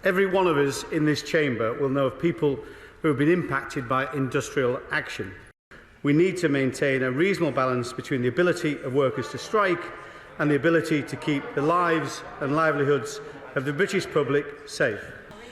Every one of us in this chamber will know of people who have been impacted by industrial action. We need to maintain a reasonable balance between the ability of workers to strike and the ability to keep the lives and livelihoods of the British public safe.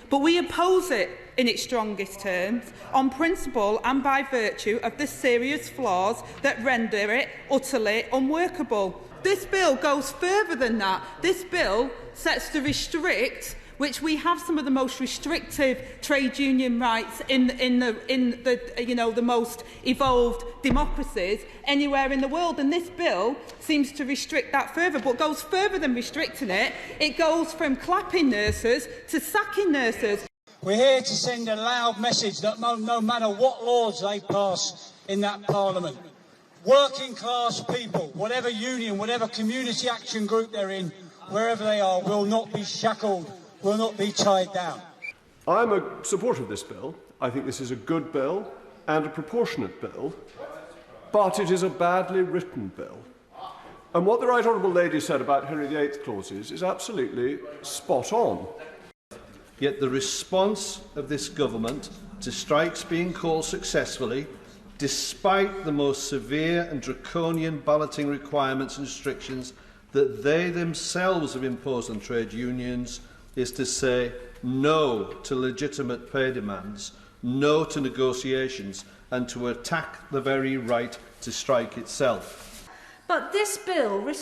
But we oppose it in its strongest terms, on principle and by virtue of the serious flaws that render it utterly unworkable. This bill goes further than that. This bill sets to restrict, which we have some of the most restrictive trade union rights in the most evolved democracies anywhere in the world, and this bill seems to restrict that further, but goes further than restricting it. It goes from clapping nurses to sacking nurses. We're here to send a loud message that no matter what laws they pass in that Parliament, working class people, whatever union, whatever community action group they're in, wherever they are, will not be shackled, will not be tied down. I'm a supporter of this bill. I think this is a good bill and a proportionate bill, but it is a badly written bill. And what the Right Honourable Lady said about Henry VIII clauses is absolutely spot on. Yet the response of this government to strikes being called successfully, despite the most severe and draconian balloting requirements and restrictions that they themselves have imposed on trade unions, is to say no to legitimate pay demands, no to negotiations, and to attack the very right to strike itself. But this bill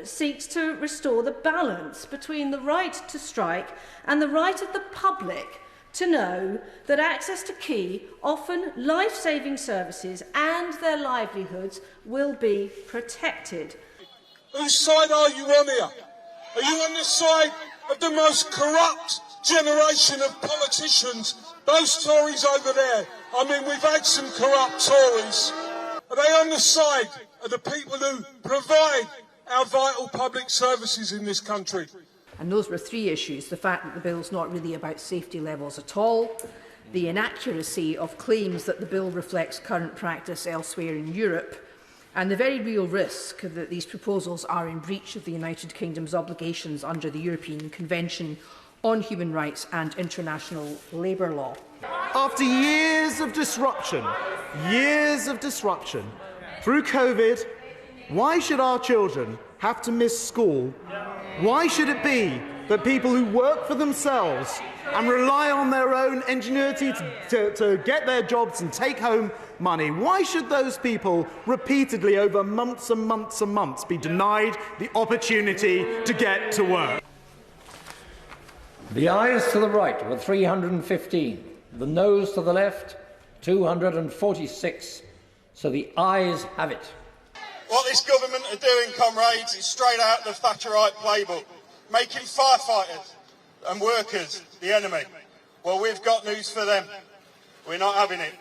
seeks to restore the balance between the right to strike and the right of the public to know that access to key, often life-saving services and their livelihoods will be protected. Whose side are you on here? Are you on the side of the most corrupt generation of politicians? Those Tories over there. I mean, we've had some corrupt Tories. Are they on the side of the people who provide our vital public services in this country? And those were three issues: the fact that the bill is not really about safety levels at all, the inaccuracy of claims that the bill reflects current practice elsewhere in Europe, and the very real risk that these proposals are in breach of the United Kingdom's obligations under the European Convention on Human Rights and international labour law. After years of disruption through COVID, why should our children have to miss school? Why should it be that people who work for themselves and rely on their own ingenuity to get their jobs and take home money, why should those people repeatedly over months and months and months be denied the opportunity to get to work? The ayes to the right were 315, the noes to the left 246, so the ayes have it. What this government are doing, comrades, is straight out of the Thatcherite playbook, making firefighters and workers the enemy. Well, we've got news for them. We're not having it.